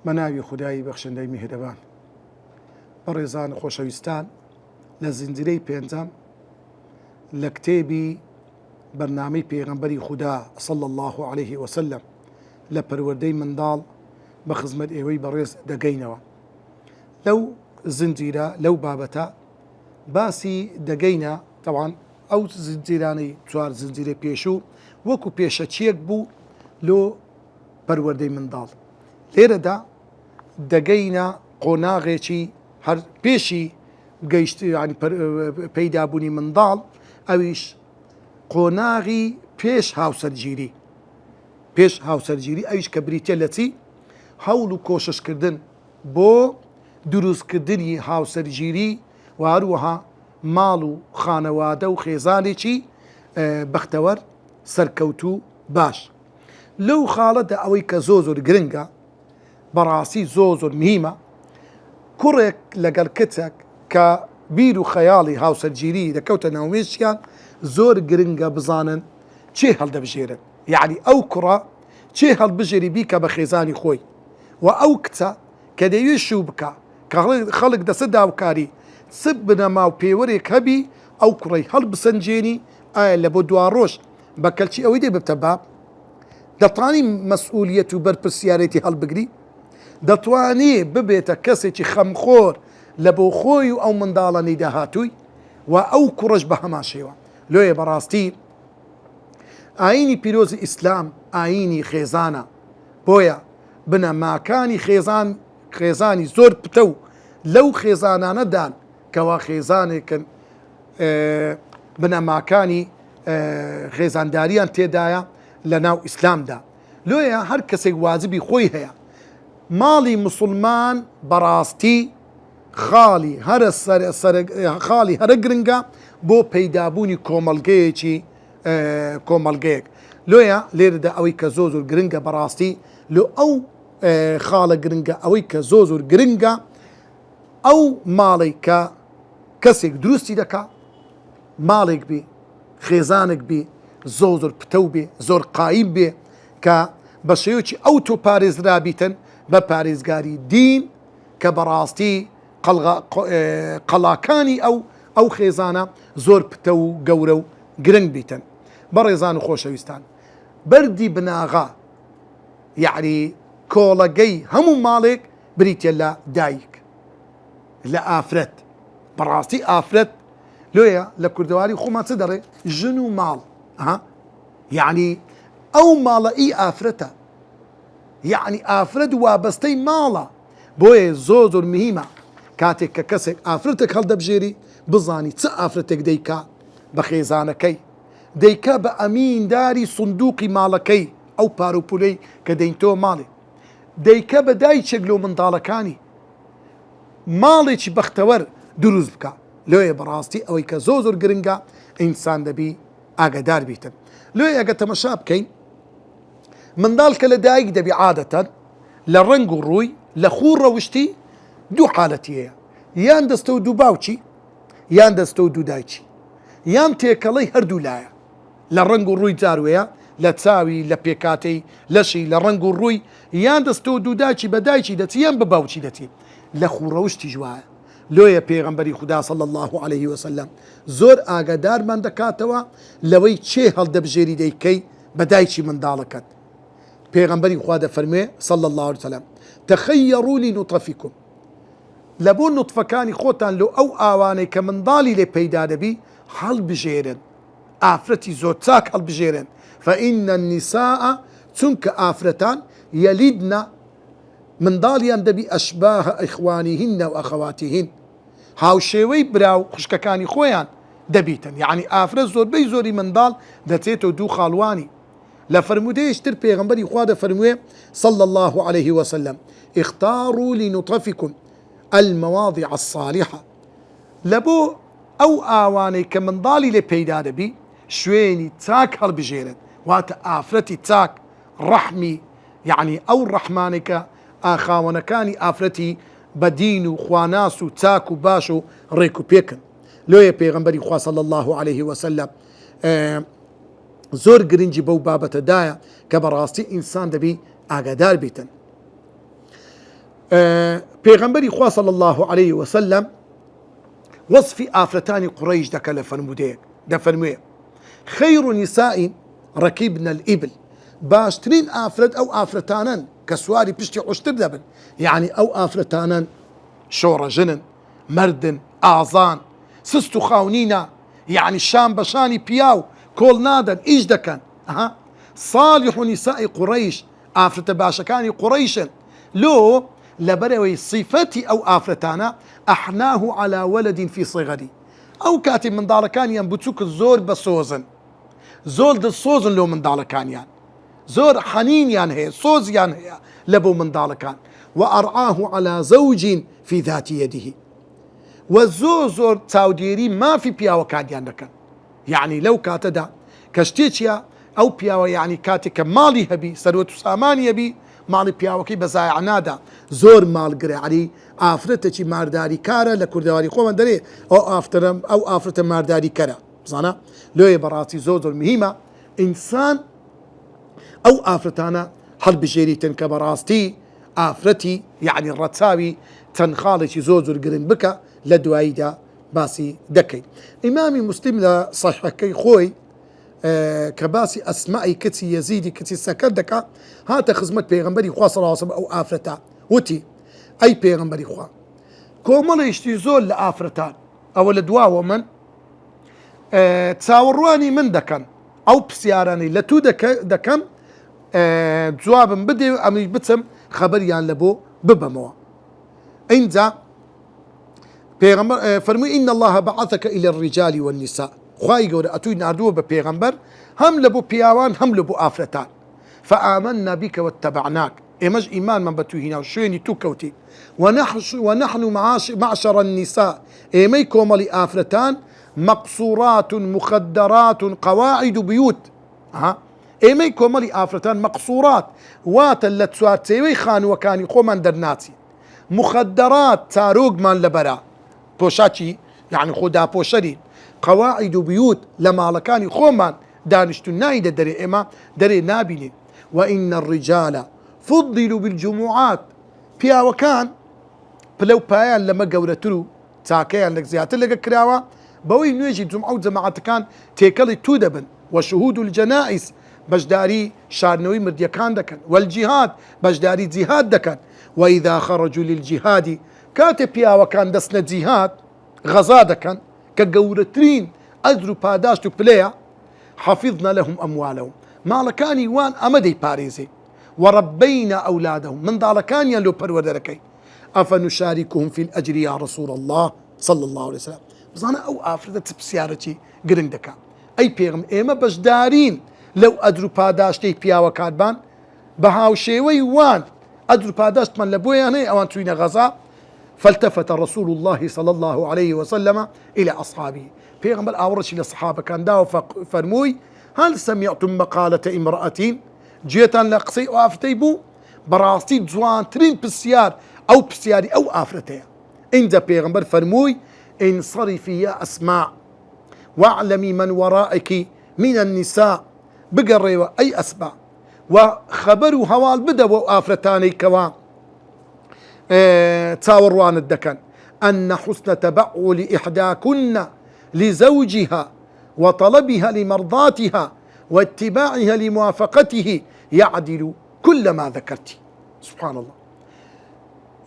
بەناوی خودایی بەخشندەی میهرەبان. بەڕێزان خۆشەویستان، لە زنجیرەی پێنجەم لە کتێبی بەرنامەی پێغەمبەری خودا صلی الله عليه وسلم لە پەروەردەی منداڵ بە خزمەت ئێوەی بەڕێز دەگەینەوە. لەو زنجیرە لەو بابەتە باسی دەگەینە. تەوان ئەو زنجیرانەی چوار زنجیرە پێشوو وەکو پێشەچیەک بوو لۆ پەروەردەی منداڵ. لێرەدا دەگەینە قۆناغێکی هەر پێشی گەیشت ینی پەیدابوونی منداڵ، ئەویش قۆناغی پێش هاوسەرگیری. پێش هاوسەرگیری ئەویش کە بریتە لە چی؟ هەوڵ و کۆششکردن بۆ دروستکردنی هاوسەرگیری و هەروەها ماڵ و خانەوادە و خێزانێکی بەختەوەر سەرکەوتوو باش. لەو خاڵەتە ئەوەی کە زۆر گرنگە، بەڕاستی زۆر مهمە، کوڕێک لەگەڵ کچێک کە بیر و خەیاڵی هاوسەرگیری دەکەوتە ناومێشیان، زۆر گرنگە بزانن چێ هەڵدەبژێرن. یعنی ئەو کوڕە چێ هەڵبژێری بیکە بە خێزانی خۆی، و ئەو کچە کە دەیوێت شوو بکە کە خەڵک دەسە داوکاری سب بنەما و پێوەرێک هەبی، ئەو کوڕی هەڵبسەنجێنی ئایا لە بۆ دوا ڕۆژ بە کەلچی ئەوەی دێ ببتە باب، دەتوانی مەسئولیەت و بەرپرسیارەتی هەڵبگری، دەتوانێ ببێتە کەسێکی خەمخۆر لە بۆ خۆی و ئەو منداڵەنی داهاتووی، و ئەو کوڕش بە هەمان شێوە. لۆیە بەڕاستی ئاینی پیرۆزی ئیسلام ئاینی خێزانە، بۆیە بنەماکانی خێزانی زۆر پتە و لەو خێزانانەدان کەوا خێزانێکن بنەماکانی خێزانداریان تێدایە لە ناو ئیسلامدا. لۆیە هەر کەسێک واجبی خۆی هەیە. ماڵی مسلمان بەڕاستی خاڵی هەرە گرنگە بۆ پەیدابوونی کۆمەڵگەیەک. لۆیە لێرەدا ئەوەی کە زۆر گرنگە بەڕاستی لۆ ئەو خاڵە گرنگە، ئەوەی کە زۆر گرنگە ئەو ماڵی کە کەسێک دروستی دەکا، ماڵێک بێ، خێزانێک بێ زۆر پتە بێ، زۆر قایم بێ، کە بە شێوەیەکی ئەو تۆ پارێزرابیتن بە پارێزگاری دین، کە بەڕاستی قەڵاکانی ئەو خێزانە زۆر پتە و گەورە و گرنگ بیتن. بەڕێزان و خۆشەویستان، بەردی بناغا یعنی کۆڵەگەی هەموو ماڵێک بریتە لە دایک، لە ئافرەت. بەڕاستی ئافرەت لۆیە لە کوردەواری خۆمان چ دەڕێ؟ ژن و ماڵ. یعنی ئەو ماڵە ئی ئافرەتە، یعنی ئافرەت وابەستەی ماڵە. بۆیە زۆر مهمە کاتێک کە کەسێک ئافرەتێک هەڵدەبژێری بزانی چه ئافرەتێک دەیکا بە خێزانەکەی، دەیکا بە ئەمینداری سندوقی ماڵەکەی، ئەو پارۆپولەی کە دەینتۆ ماڵێ، دەیکە بە دایچێک لەو منداڵەکانی ماڵێکی بەختەوەر دروست بکە. لۆیە بەڕاستی ئەوەی کە زۆر گرنگە ئینسان دەبی ئاگادار بیتن. لۆیە ئەگە تەمەشا بکەین، منداڵ کە لە دایک دەبی عادەتەن لە ڕنگ و ڕووی لە خوو ڕەوشتی دوو حالەتی هەیە، یان دەستە و دوو باوکی، یان دەستە و دوو دایکی، یان تێکەڵەی هەردوو لایە. لە ڕنگ و ڕووی جاروەیە، لە چاوی، لە پێکاتەی لەشی، لە ڕنگ و ڕووی، یان دەستە و دوو دایکی بە دایکی دەچی، یان بە باوکی دەچی. لە خوو ڕەوشتی جوایە. لۆیە پێغەمبەری خودا صلی الله عليه وسلم زۆر ئاگادارمان دەکاتەوە لەوەی چێ هەڵدەبژێری دەیکەی بە دایکی منداڵەکەت. پێغەمبەری خوا دەفەرموێ صلی الله عليه وسلم تەخەیەڕوا لنوطفکم، لە بۆ نوطفەکانی خۆتان لۆ ئەو ئاوانەی کە منداڵی لێ پەیدا دەبی هەڵبژێرن، ئافرەتی زۆر چاک هەڵبژێرن. فإن النساء، چونکە ئافرەتان یەلیدنە منداڵیان دەبی ئەشباه ئیخوانیهن و ئەخەواتیهن، هاوشێوەی براو خوشکەکانی خۆیان دەبیتن. یعنی ئافرەت زۆربەی زۆری منداڵ دەچێتەوە دوو خاڵوانی. لە فەرمودەیەشتر پێغەمبەری خوا دەفەرموێ صلی الله عليه وسلم اختاروا لنطفکم المواضع الصالحة، لە بۆ ئەو ئاوانەی کە منداڵی لێ پەیدا دەبی شوێنی چاک هەڵبژێرن، واتە ئافرەتی چاک ڕەحمی، یعنی ئەو ڕەحمانێک کە ئاخاوەنەکانی ئافرەتی بەدین و خواناس و چاک و باش و ڕێک و پێکن. لۆیە پێغەمبەری خوا صلی الله عليه وسلم زۆر گرنگی بەو بابەتەدایە کە بەڕاستی ئینسان دەبی ئاگادار بیتن. پیغمبری خوا صلی الله عليه وسلم وصفی ئافرەتانی قڕەیش دەکە لە فەرمودەیەک دەفەرموێ خەیر نساء رەکیبنە الئیبل باشترین ئافرەت ئەو ئافرەتانن کە سواری پشتی عوشتر دەبن یعنی ئەو ئافرەتانن شۆڕەژنن مردن ئازان سست و خاونینە یعنی شان بە شانی پیا و کۆڵ نادەن ئیش دەکەن صالح نساء قڕەیش ئافرەتە باشەکانی قڕەیشن لۆ لەبەرەوەی صیفەتی ئەو ئافرەتانە ئەحناه على ولد في صغری ئەو کاتی منداڵەکانیان بچووکە زۆر بەسۆزن زۆر دڵسۆزن لۆ منداڵەکانیان زۆر حەنینیان هەیە سۆزیان هەیە لە بۆ منداڵەکان وأرعاه على زوج في ذات يده وزۆر چاودێری مافی پیاوەکانیان دەکەن یعنی لەو کاتەدا کە شتێکیە ئەو پیاوە یعنی کاتێک کە ماڵی هەبی سەروەت و سامانی هەبی ماڵی پیاوەکەی بە زایع نادا زۆر ماڵگرە علی ئافرەتێکی مارداری کارە لە کوردەواری خۆمان دەرێ ئەو ئافرەتە مارداری کەرە بزانە لۆیە بەڕاستی زۆر مهمە ئینسان ئەو ئافرەتانە هەڵبژێریتن کە بەڕاستی ئافرەتی یعنی ڕەچاوی تەنخاڵێکی زۆر گرنگ بکە لە دواییدا باسی دەکەیت ئیمامی موسلیم لە صەحیحەکەی خۆی کە باسی ئەسمائی کچی یەزیدی کچی سەکەر دەکا هاتە خزمەت پێغەمبەری خوا صلی الله علیه و سلم ئەو ئافرەتە وتی ئەی پێغەمبەری خوا کۆمەڵێشتی زۆر لە ئافرەتان ئەوە لە دواوە من چاوەڕوانی من دەکەن ئەو پرسیارانەی لە تو دەکەم جوابم بدێ و ئەمیش بچم خەبەریان لە بۆ ببەمەوە اینجا پێغەمبەر فەرمووی إن الله بعثك إلى الرجال والنساء خوای گەورە ئەتووی نردووە بە پێغەمبەر هەم لە بۆ پیاوان هەم لە بۆ ئافرەتان فآمنا بك واتبعناك ئێمەش ئیمانمان بە تو هینا و شوێنی تو کەوتی ونحن معشر النساء ئێمەی کۆمەڵی ئافرەتان مقصورات مخدرات قواعد بيوت ئێمەی کۆمەڵی ئافرەتان مەقسوورات واتە لە چوارچێوەی خانووەکانی خۆمان دەرناچین مخدرات چارۆگمان لەبەرە پۆشاکی یعنی خۆدا پۆشەرین قواعد بيوت لە ماڵەکانی خۆمان دانیشتون نایدە دەرێ ئێمە دەرێ نابینین وإن الرجال فضلوا بالجمعات پیاوەکان پلەو پایان لەمە گەورەتر و چاکەیان لە زیاتر لەگە کراوە بەوەی نوێژی جمعە و جەماعەتەکان تێکەڵی تو دەبن وشهود الجنائز بەشداری شاردنەوەی مردیەکان دەکەن والجیهاد بەشداری جیهاد دەکەن وإذا خرجوا للجهاد کاتێ پیاوەکان دەستنە جیهاد غەزا دەکەن کە گەورەترین ئەجر و پاداشت و پلەیە حەفیظنا لەهم ئەموالەهم ماڵەکانی وان ئەمە دەیپارێزێ وەڕەبەینە ئەولادەهم منداڵەکانیان لۆ پەروەردەرەکەی ئەفەنوشاریکهم فی الئەجر یا رسول الله صلی الله عليه وسلم بزانە ئەو ئافرەتە چ پرسیارەکی گرنگ دەکات ئەی پێغەمبەر ئێمە بەشدارین لەو ئەجر و پاداشتەی پیاوەکانمان بە هاوشێوەی وان ئەجر و پاداشتمان لە بۆیان هەیە ئەوان چوینە غەزا فالتفت رسول الله صلى الله عليه وسلم إلى أصحابه پیغمبر ئاوڕەشی لە سەحابە کاندا و فەرمووی هل سمعتم مقالة امرأة جێتان لە قسەی ئەو ئافرەتەی بوو بەڕاستی جوانترین پرسیار ئەو پرسیاری ئەو ئافرەتەیە اینجا پیغمبر فەرمووی انصرفي يا أسماء واعلمي من ورائك من النساء بگەڕێوە ئەی ئەسما و خەبەر و هەواڵ بدەوە ئەو ئافرەتانەی کەوا چاوەڕوانت دەکەن أن حسن تبعل إحداكن لزوجها وطلبها لمرضاتها واتباعها لموافقته يعدل كل ما ذكرت سبحان الله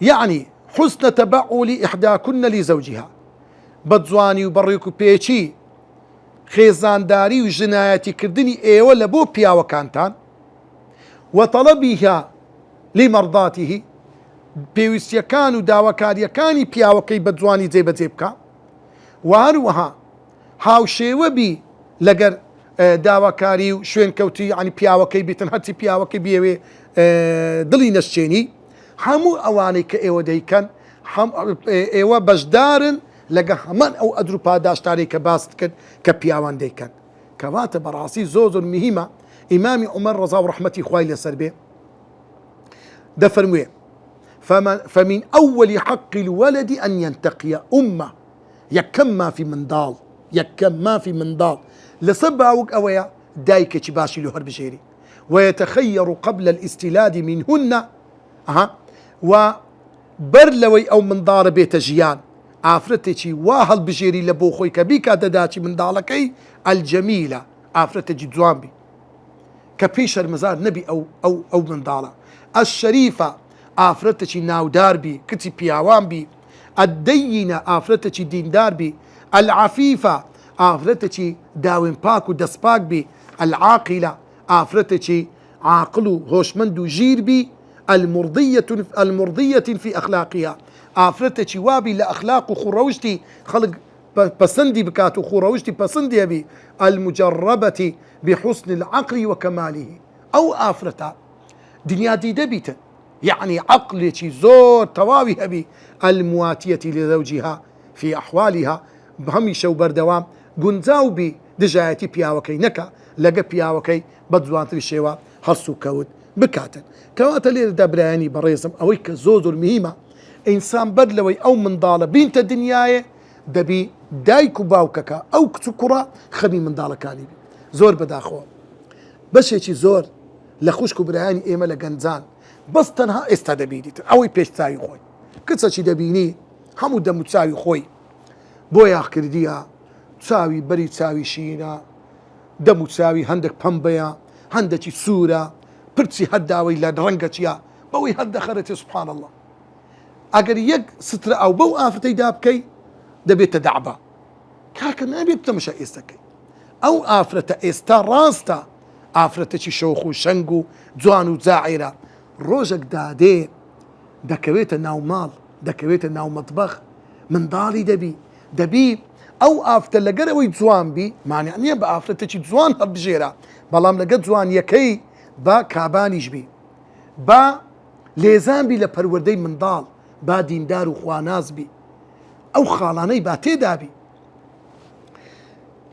يعني حسن تبعل إحداكن لزوجها بەجوانی و بەڕێک و پێچی خێزانداری و ژنایەتی کردنی ئێوە لە بۆ پیاوەکانتان وطلبها لمرضاته پێویستیەکان و داواکاریەکانی پیاوەکەی بە جوانی جێبەجێ بکە و هەروەها هاوشێوە بی لەگەر داواکاری و شوێنکەوتی ینی پیاوەکەی بیتن هەرچی پیاوەکەی بێوێ دڵی نەشتێنی هەموو ئەوانەی کە ئێوە دەیکەن ئێوە بەشدارن لەگە هەمان ئەو ئەجر و پاداشتانەی کە باست کرد کە پیاوان دەیکەن کەواتە بەڕاستی زۆر مهمە ئیمامی عومەر ڕەزا و ڕەحمەتی خوای لەسەر بێ دەفەرموێ فمن أول حق الولد أن ينتقي أمه يكم ما في مندال لسبعوك أويا دايكة باشي له هرب جيري ويتخير قبل الاستلاد منهن بەر لەوەی ئەو منداڵە بێتە ژیان ئافرەتێکی وا هەڵبژێری لە بۆ خۆی کە بیکا دەداچی منداڵەکەی ئەلجەمیلە ئافرەتێکی جوان بی کە پێی شەرمەزار نەبی ئەو منداڵە ئەشەریفە ئافرەتێکی ناودار بی کچی پیاوان بی ئەدەینە ئافرەتێکی دیندار بی ئەلعەفیفە ئافرەتێکی داوێن پاک و دەستپاک بی ئەلعاقیلە ئافرەتێکی عاقل و هۆشمەند و ژیر بی المرضية في أخلاقها ئافرەتێکی وابی لە ئەخلاق و خوڕەوشتی خەڵک پەسەندی بکات و خوڕەوشتی پەسەندی هەبی المجربة بحسن العقل وكماله ئەو ئافرەتە دنیا دیدە بیتن يعني عقلێکی زۆر تەواوی هەبی المواتية لزوجها في أحوالها هەمیشە و بەردەوام گونجاو بی دژایەتی پیاوەکەی نەکە لەگە پیاوەکەی بە جوانتری شێوە هەڵس و کەوت بکاتن کەواتە لێرەدا برایانی بەڕێزم ئەوەی کە زۆر مهمە ئینسان بەر لەوەی ئەو منداڵە بینتە دنیاە دەبی دایک و باوکەکە ئەو کچ و کوڕە خەمی منداڵەکانی بی زۆر بەداخەوە بەشێکی زۆر لە خوشک و برایانی ئێمە لە گەنجان بەس تەنها ئێستا دەبینیتن ئەوەی پێش چاوی خۆی کچەکی دەبینی هەموو دەم و چاوی خۆی بۆ یاخکردیە چاوی بەری چاوی شینە دەم و چاوی هەندێک پەمبەیە هەندێکی سوورە پرچی هەرداوی لە ڕەنگە چیە بەوەی هەردەخەرێتی سوبحان الله ئەگەر یەک سترە ئەو بەو ئافرەتەی دا بکەی دەبێتە دەعبە کاکە نابێت تەمەشا ئێستەکەی ئەو ئافرەتە ئێستا ڕاستە ئافرەتێکی شەوخ و شەنگ و جوان و جاعیرە ڕۆژێک دادێ دەکەوێتە ناو ماڵ دەکەوێتە ناو مەتبەخ منداڵی دەبی ئەو ئافرەتە لەگەرەوەی جوان بی مانع نییە بە ئافرەتێکی جوان هەڵبژێرە بەڵام لەگە جوانیەکەی با کابانیش بی با لێزان بی لە پەروەردەی منداڵ با دیندار و خواناز بی ئەو خاڵانەی با تێدابی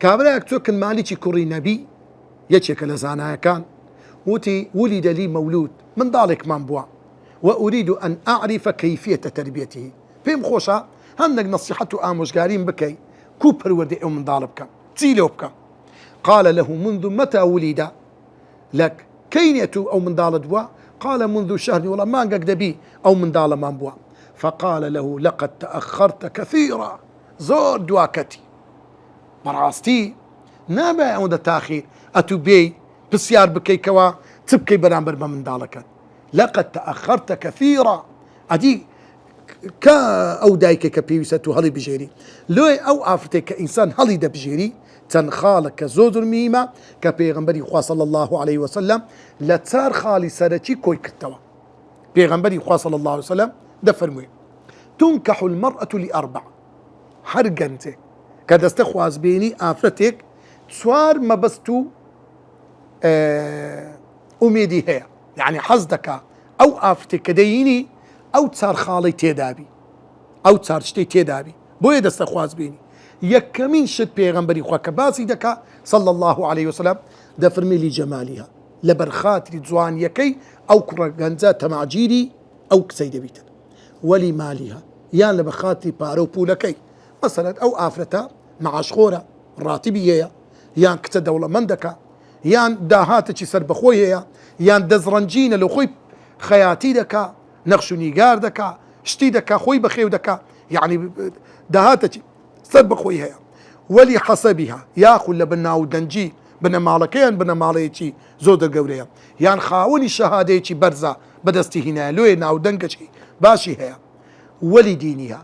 کابراەک تۆکن مالیکی کوڕی نەبی یەکێکە لە زانایەکان وتی ولد لي مولود منداڵێکمان بووە وأريد أن أعرف كيفية تربيته پێم خۆشە هەندێک نصيحەت و ئامۆژگاریم بکەی کو پەروەردەی ئەو منداڵە بکەم چی لێو بکەم قال له منذ متى ولد لك كينيتو أو منداڵت بووە قال منذ شهر والله مانگەک دەبی ئەو منداڵەمان بووە فقال له لقد تأخرت كثيرا زۆر دواکەتی بەڕاستی نابێ ئەوەندە تاخیر ئەتو بێی پرسیار بکەیتەوە چ بکەی بەرامبەر بە منداڵەکەت لقد تأخرت كثيرا ئەدی کە ئەو دایکە کە پێویستە تو هەڵی بژێری لۆی ئەو ئافرەتێک کە ئینسان هەڵی دەبژێری چەند خاڵە کە زۆر میمە کە پێغەمبەری خوا صلی الله عليه وسلم لە چار خاڵی سەرەکی کۆی کردەوە پێغەمبەری خوا صلی الله عليه وسلم دەفەرمووی تنكح المرأة لأربع هەر گەنجێک کە دەستە خوازبێنی ئافرەتێک چوار مەبەست و ئومێدی هەیە یعنی حەز دەکا ئەو ئافرەتێک کە دەیینی ئەو چار خاڵی تێدابی ئەو چار شتەی تێدابی بۆیە دەستە خوازبێنی یەکەمین شت پێغەمبەری خوا کە باسی دەکا صلى الله عليه وسلم دەفەرمێ لجەمالیها لەبەر خاتری جوانیەکەی ئەو کوڕە گەنجە تەماجیری ئەو کچەی دەبیتن وەلی مالیها یان لەبەر خاتری پارە و پولەکەی مەسەلەن ئەو ئافرەتە مەعاشخۆرە ڕاتبی هەیە یان کچە دەوڵەمەندەکە یان داهاتێکی سەربەخۆی هەیە یان دەزڕەنجینە لە خۆی خەیاتی دەکا نەخش و نیگار دەکا شتی دەکا خۆی بەخێو دەکا یعنی داهاتێکی سەربەخۆی هەیە وەلی حەسەبیها یاخود لە بناو دەنجی بنەماڵەکەیان بنەماڵەیەکی زۆر دەگەورەیە یان خاوەنی شەهادەیەکی بەرزە بەدەستی هینایە لۆیە ناودەنگەکی باشی هەیە وەلی دینیها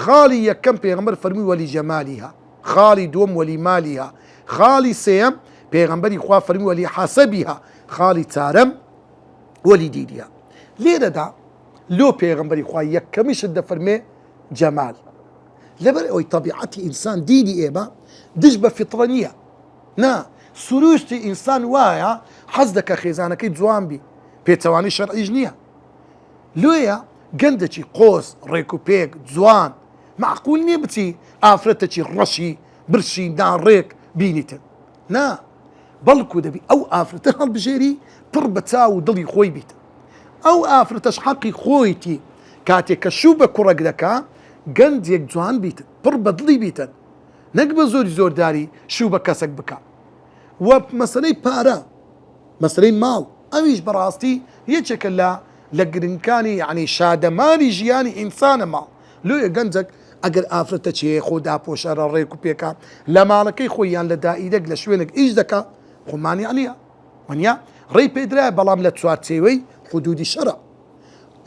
خاڵی یەکەم پێغەمبەر فەرمووی وەلی جەمالیها خاڵی دووەم وەلی مالیها خاڵی سێەم پێغەمبەری خوا فەرمووی وەلی حەسەبیها خاڵی چارەم وەلی دینیها لێرەدا لۆ پێغەمبەری خوا یەکەمیشت دەفەرمێ جەمال لەبەر ئەوەی طبیعەتی ئینسان دینی ئێمە دش بە فیتڕە نییە نا سروشتی ئینسان وایە حەز دەکە خێزانەکەی جوان بی پێچەوانی شەرعیش نییە لۆیە گەندێکی قۆز ڕێک و پێک جوان معقول نییە بچی ئافرەتێکی ڕەشی برشی ناڕێک بینیتن نا بەڵکو دەبی ئەو ئافرەتە هەڵبژێری پڕ بە چاو و دڵی خۆی بیتن ئەو ئافرەتەش حەقی خۆیتی کاتێک کە شوو بە کوڕێک دەکا گەنجێک جوان بیتن پڕ بە دڵی بیتن نەک بە زۆری زۆرداری شوو بە کەسێک بکە وە مەسەلەی پارە مەسەلەی ماڵ ئەویش بەڕاستی یەکێکە لقرنكاني يعني شادماني جياني إنسان ما لو يجنزك أجر آفرته شيء خدا بوشر الريكو بيكا لما لكي خويان لدائدك لشوينك إيش ذكا خمان يعني ونيا ري بيدرا بلام لتسوار تسوي حدود الشرع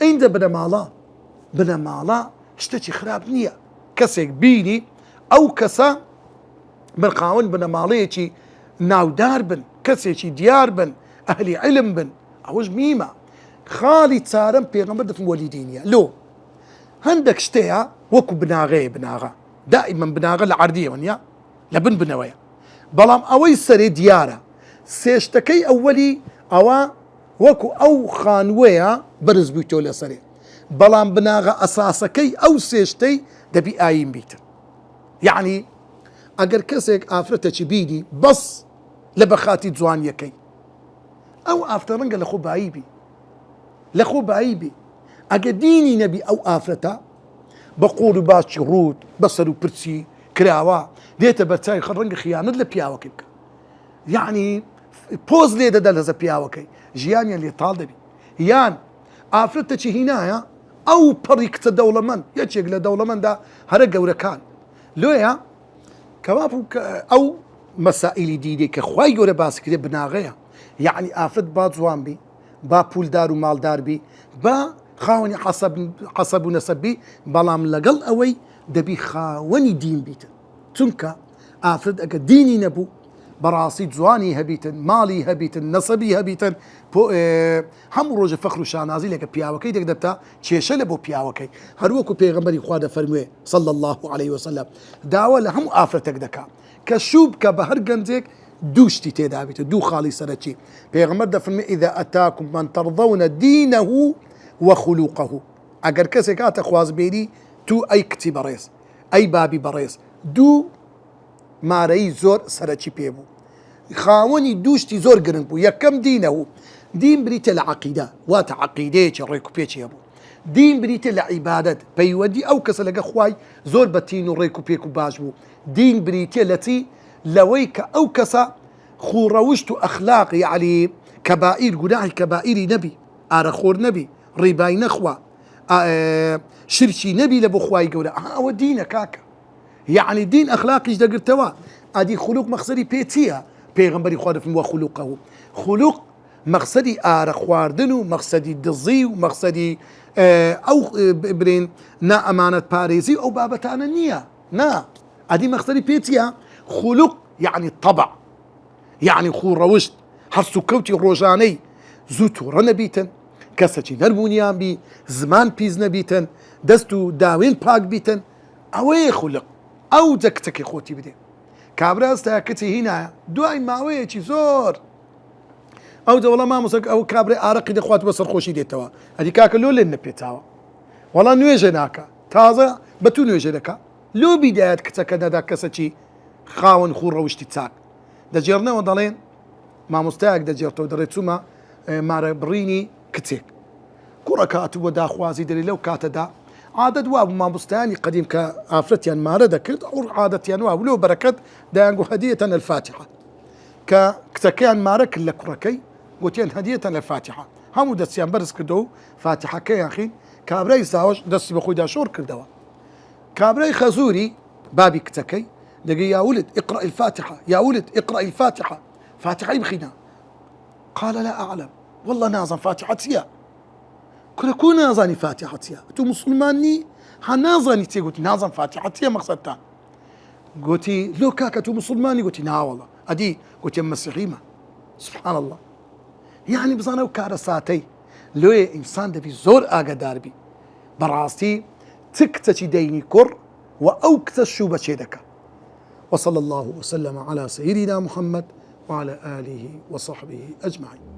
عند بنا مالا اشتكي خراب نية كسك بيني أو كسا بالقاون بنا ماليتي ناو دار بن كسيتي ديار بن أهلي علم بن أوج ميمة خالي تسارم بيغمبر دفن والدينيا لو هندك شتيها وكو بناغا دائما بناغا العردية ونيا لبن بنويا بلام أوي سري ديارة سيشتكي أولي أوا وكو أو خانويا برز بيوتو لسري بلام بناغا أساسكي أو سيشتي دبي آيين بيت يعني أجر كسك آفرتك بيدي بس لبخاتي جوان يكي أو آفترنجا لخو بعيبي أجديني نبي أو آفرتا بقول باش شروط بصروا برسي كراوا ديتا برتاي خرنج خيانة لبياوكيك يعني بوز لي دل هذا بياوكي جيان اللي طال دبي يان آفرتك هنايا أو بريكت دولة من يجيك لدولة من ده هرجع وركان لويا كوابو أو مسائل دينية كخواي جورا باس كده بناغيا يعني آفرت بازوان بي با پول دار و مال دار بي با خاوني حسب ونسب بي بلام لقل اوي دبي خاوني دين بيتن تنكا آفرت اگه ديني نبو براسي جواني هبيتن مالي هبيتن نسبي هبيتن هم روج فخر شانازي لك بياوكي دك دبتا تشيشه لبو بياوكي هروكو پیغمبري خوا ده فرموه صلى الله عليه وسلم داوا لهم آفرتك دكا كشوب كبهر گنجك دوشتي تدابيت دو خالي سرتشي پیغمبر ده فرمي اذا اتاكم من ترضون دينه وخلقه اگر کسی کات خواز بيري تو اي كتي بريس اي بابي بريس دو ماري زور سرتشي بيبو خاوني دوشتي زور قرنبو يكم دينه دين بريت العقيدة وات عقيدة ريكو بيتش يابو دين بريت العبادة بيودي او كسلق خواي زور بتينو ريكو بيكو باجبو دين بريت التي لويك او كسا خوروشت اخلاق يعني كبائر قناعي كبائر نبي ارخور نبي رباي نخوة شرشي نبي لبو خواي قولا او دين كاكا يعني دين اخلاقي جدا قرتوا ادي خلق مقصدي بيتيا پیغمبري خوارف وخلقه خلق مقصدي ارخواردنو مقصدي دزي ومقصدي او برين نا امانة باريزي او بابتانا نية نا ادي مقصدي بيتيا خلق يعني الطبع يعني خو روشت حرسو كوتي روجاني زوتو رنبيتن كسچي نرمونيان بي زمان بيز نبيتن دستو داوين باك بيتن اوي خلق او دكتك خوتي بدي كابراز تاكتي هنا دواي ماوي چي زور او ده والله ما مسك او كابري ارقي دي خوات بصر خوشي ديتوا هذيك كاك لو لن بيتاوا والله نويجناكا تازه بتو نويجناكا لو بدايات كتكدا دا كسچي خاون خور روشتي تاك دجيرنا وضلين ما مستاق دجيرتو دريتوما مار بريني كتيك كركات ودا خوازي دلي لو كاتدا عادة واب ما مستاني قديم كافرتيان ماردا كرت او عادتيان واب لو بركت دانقو هدية الفاتحة كتكيان مارك لكركي قوتين هدية الفاتحة همو دسيان برز كردو فاتحة كي اخي كابري زاوج دسي بخوي داشور كردوا كابري خزوري بابي كتكي دقي يا ولد اقرأ الفاتحة يا ولد اقرأ الفاتحة فاتحة يبخينا قال لا أعلم والله نازن فاتحتيا كل كون نازني فاتحتيا تو مسلماني هنازني تي قلت نازن فاتحتيا مقصدتان قلتي لو كاكا تو مسلماني قلتي نا والله أدي قلت يا مسيحيمة سبحان الله يعني بزانا وكارساتي لو إنسان دبي زور آقا داربي براستي تكتشي ديني كر وأوكتش شو بشيدك وصلى الله وسلم على سيدنا محمد وعلى آله وصحبه أجمعين.